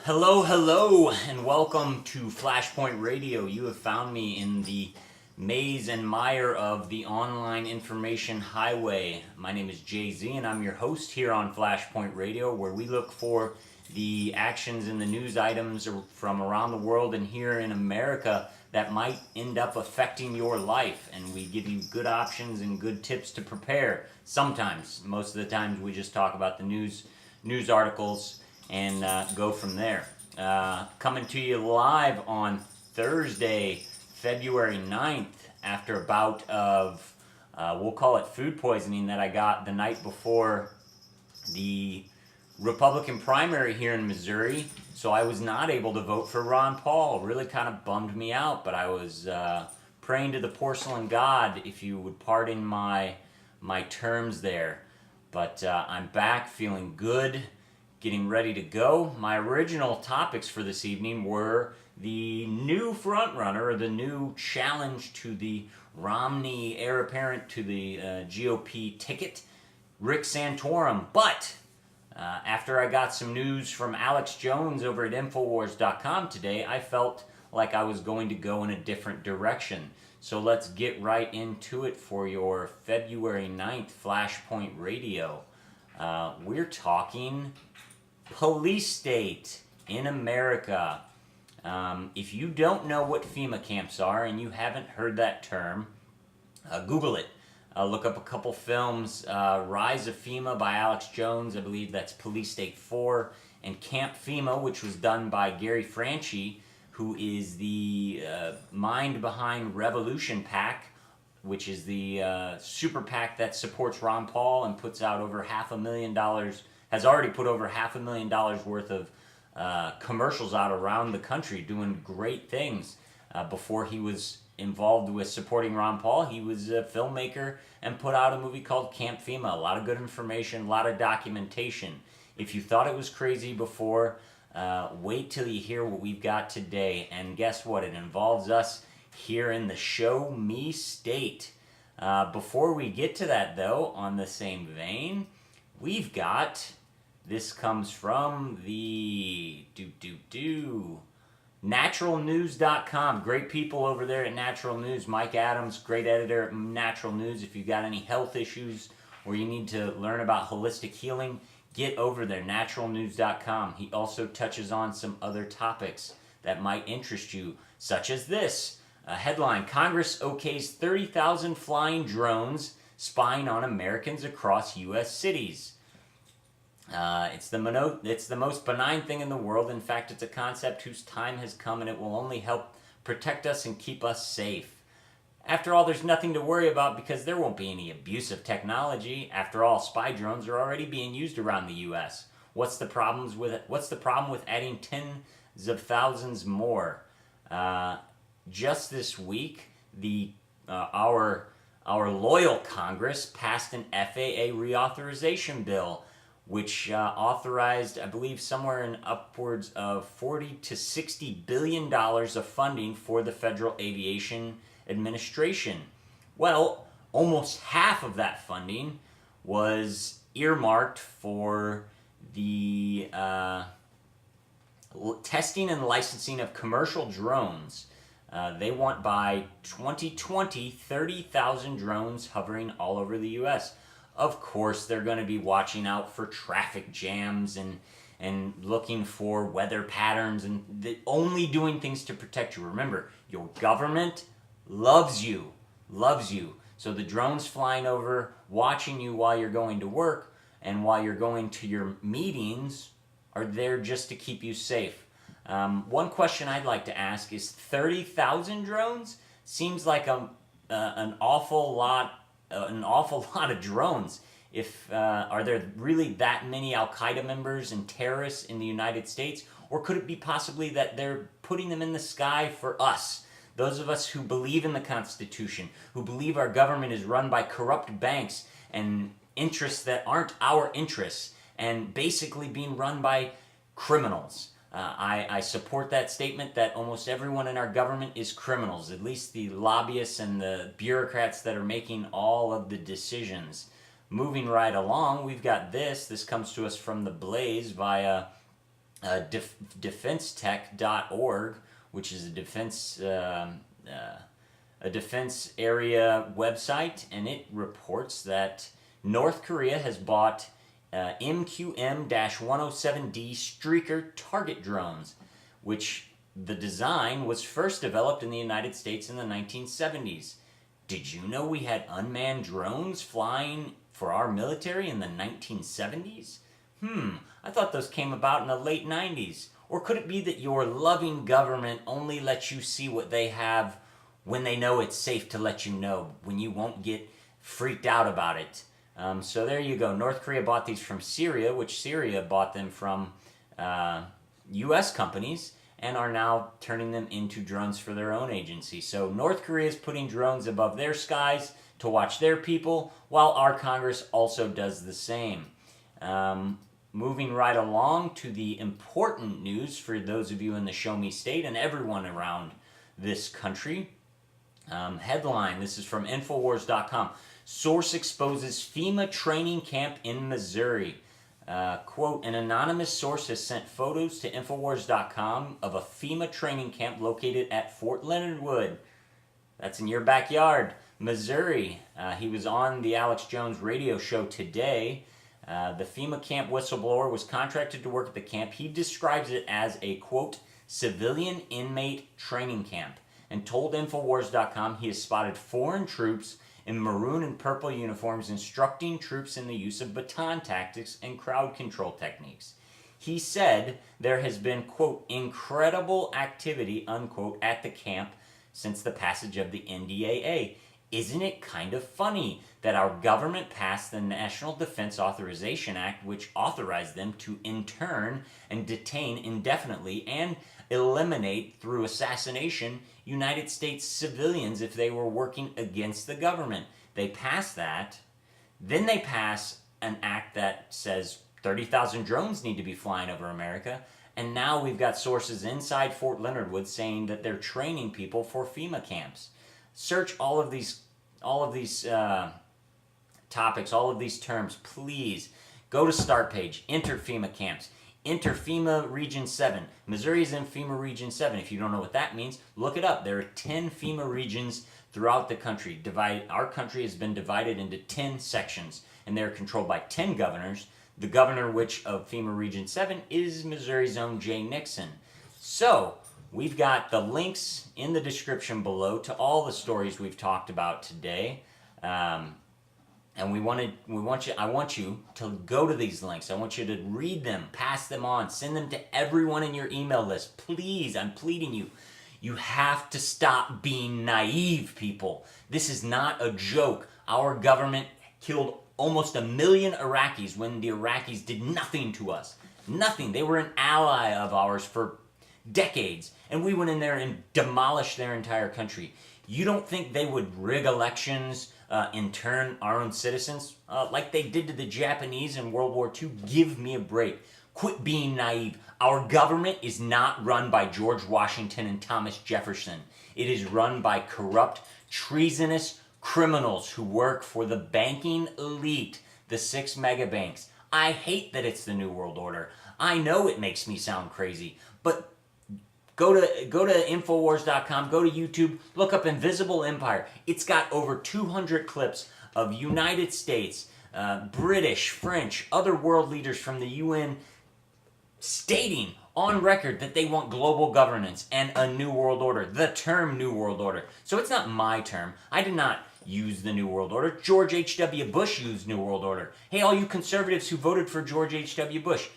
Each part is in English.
Hello, and welcome to Flashpoint Radio. You have found me in the maze and mire of the online information highway. My name is Jay-Z, and I'm your host here on Flashpoint Radio, where we look for the actions and the news items from around the world and here in America that might end up affecting your life. And we give you good options and good tips to prepare. Sometimes, most of the times, we just talk about the news articles and go from there. Coming to you live on Thursday, February 9th, after a bout of, we'll call it food poisoning that I got the night before the Republican primary here in Missouri. So I was not able to vote for Ron Paul. Really kind of bummed me out, but I was praying to the porcelain god, if you would pardon my terms there. But I'm back feeling good, getting ready to go. My original topics for this evening were the new frontrunner, or the new challenge to the Romney heir apparent to the GOP ticket, Rick Santorum. But after I got some news from Alex Jones over at Infowars.com today, I felt like I was going to go in a different direction. So let's get right into it for your February 9th Flashpoint Radio. We're talking police state in America. If you don't know what FEMA camps are and you haven't heard that term, Google it. Look up a couple films, Rise of FEMA by Alex Jones, I believe that's Police State 4, and Camp FEMA, which was done by Gary Franchi, who is the mind behind Revolution PAC, which is the super PAC that supports Ron Paul and puts out over $500,000, has already put over $500,000 worth of commercials out around the country, doing great things. Before he was involved with supporting Ron Paul, he was a filmmaker and put out a movie called Camp FEMA. A lot of good information, a lot of documentation. If you thought it was crazy before, wait till you hear what we've got today. And guess what? It involves us here in the Show Me State. Before we get to that, though, on the same vein, we've got... This comes from the naturalnews.com. Great people over there at Natural News. Mike Adams, great editor at Natural News. If you've got any health issues or you need to learn about holistic healing, get over there, naturalnews.com. He also touches on some other topics that might interest you, such as this. A headline, Congress okays 30,000 flying drones spying on Americans across U.S. cities. It's the most benign thing in the world. In fact, it's a concept whose time has come, and it will only help protect us and keep us safe. After all, there's nothing to worry about because there won't be any abuse of technology. After all, spy drones are already being used around the U.S. What's the problem with adding tens of thousands more? Just this week, our loyal Congress passed an FAA reauthorization bill, which authorized, I believe, somewhere in upwards of $40 to $60 billion of funding for the Federal Aviation Administration. Well, almost half of that funding was earmarked for the testing and licensing of commercial drones. They want by 2020, 30,000 drones hovering all over the U.S. Of course, they're going to be watching out for traffic jams and looking for weather patterns and only doing things to protect you. Remember, your government loves you. So the drones flying over, watching you while you're going to work and while you're going to your meetings are there just to keep you safe. One question I'd like to ask is 30,000 drones? Seems like an awful lot of drones. Are there really that many Al-Qaeda members and terrorists in the United States? Or could it be possibly that they're putting them in the sky for us? Those of us who believe in the Constitution, who believe our government is run by corrupt banks and interests that aren't our interests, and basically being run by criminals. I support that statement that almost everyone in our government is criminals, at least the lobbyists and the bureaucrats that are making all of the decisions. Moving right along, we've got this. This comes to us from The Blaze via defensetech.org, which is a defense area website, and it reports that North Korea has bought MQM-107D Streaker target drones, which the design was first developed in the United States in the 1970s. Did you know we had unmanned drones flying for our military in the 1970s? I thought those came about in the late 90s. Or could it be that your loving government only lets you see what they have when they know it's safe to let you know, when you won't get freaked out about it? So there you go. North Korea bought these from Syria, which Syria bought them from U.S. companies, and are now turning them into drones for their own agency. So North Korea is putting drones above their skies to watch their people, while our Congress also does the same. Moving right along to the important news for those of you in the Show Me State and everyone around this country. Headline, this is from Infowars.com. Source exposes FEMA training camp in Missouri. Quote, an anonymous source has sent photos to Infowars.com of a FEMA training camp located at Fort Leonard Wood. That's in your backyard, Missouri. He was on the Alex Jones radio show today. The FEMA camp whistleblower was contracted to work at the camp. He describes it as a, quote, civilian inmate training camp, and told Infowars.com he has spotted foreign troops in maroon and purple uniforms instructing troops in the use of baton tactics and crowd control techniques. He said there has been, quote, incredible activity, unquote, at the camp since the passage of the NDAA. Isn't it kind of funny that our government passed the National Defense Authorization Act, which authorized them to intern and detain indefinitely and eliminate through assassination United States civilians if they were working against the government? They passed that. Then they pass an act that says 30,000 drones need to be flying over America. And now we've got sources inside Fort Leonard Wood saying that they're training people for FEMA camps. Search all of these topics, all of these terms, please. Go to Start Page, enter FEMA camps, enter FEMA Region 7. Missouri's in FEMA Region 7. If you don't know what that means, look it up. There are 10 FEMA regions throughout the country. Our country has been divided into 10 sections, and they're controlled by 10 governors. The governor of FEMA Region 7 is Missouri's own Jay Nixon. So, we've got the links in the description below to all the stories we've talked about today. And I want you to go to these links. I want you to read them, pass them on, send them to everyone in your email list. Please, I'm pleading you. You have to stop being naive, people. This is not a joke. Our government killed almost 1 million Iraqis when the Iraqis did nothing to us. Nothing. They were an ally of ours for decades, and we went in there and demolished their entire country. You don't think they would rig elections, intern our own citizens, like they did to the Japanese in World War II? Give me a break. Quit being naive. Our government is not run by George Washington and Thomas Jefferson. It is run by corrupt, treasonous criminals who work for the banking elite, the 6 mega banks. I hate that it's the New World Order. I know it makes me sound crazy, but go to Infowars.com, go to YouTube, look up Invisible Empire. It's got over 200 clips of United States, British, French, other world leaders from the UN stating on record that they want global governance and a new world order, the term New World Order. So it's not my term. I did not use the New World Order. George H.W. Bush used New World Order. Hey, all you conservatives who voted for George H.W. Bush,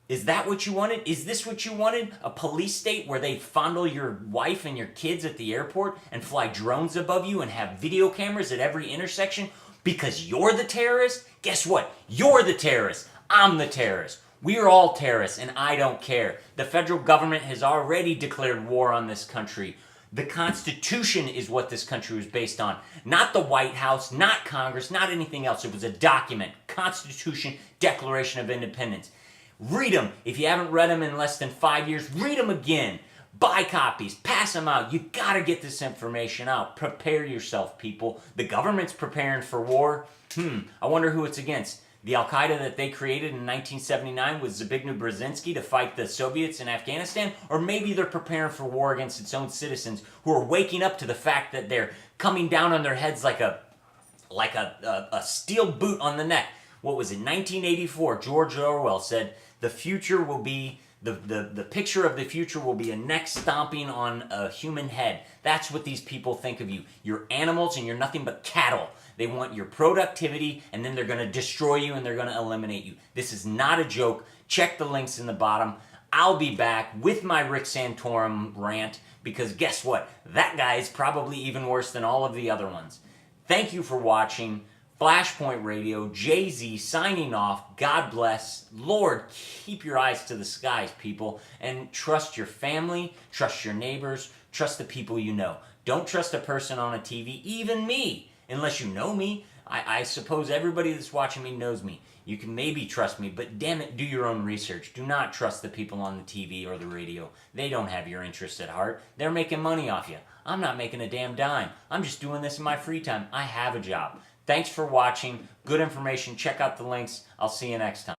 is that what you wanted? Is this what you wanted? A police state where they fondle your wife and your kids at the airport and fly drones above you and have video cameras at every intersection because you're the terrorist? Guess what? You're the terrorist. I'm the terrorist. We are all terrorists, and I don't care. The federal government has already declared war on this country. The Constitution is what this country was based on. Not the White House, not Congress, not anything else. It was a document. Constitution, Declaration of Independence. Read them. If you haven't read them in less than 5 years, read them again. Buy copies. Pass them out. You gotta get this information out. Prepare yourself, people. The government's preparing for war. I wonder who it's against. The Al-Qaeda that they created in 1979 with Zbigniew Brzezinski to fight the Soviets in Afghanistan, or maybe they're preparing for war against its own citizens who are waking up to the fact that they're coming down on their heads like a steel boot on the neck. What was it? 1984, George Orwell said, the future will be, the picture of the future will be a neck stomping on a human head. That's what these people think of you. You're animals and you're nothing but cattle. They want your productivity, and then they're going to destroy you and they're going to eliminate you. This is not a joke. Check the links in the bottom. I'll be back with my Rick Santorum rant, because guess what? That guy is probably even worse than all of the other ones. Thank you for watching. Flashpoint Radio, Jay-Z signing off. God bless. Lord, keep your eyes to the skies, people, and trust your family, trust your neighbors, trust the people you know. Don't trust a person on a TV, even me, unless you know me. I suppose everybody that's watching me knows me. You can maybe trust me, but damn it, do your own research. Do not trust the people on the TV or the radio. They don't have your interests at heart. They're making money off you. I'm not making a damn dime. I'm just doing this in my free time. I have a job. Thanks for watching. Good information. Check out the links. I'll see you next time.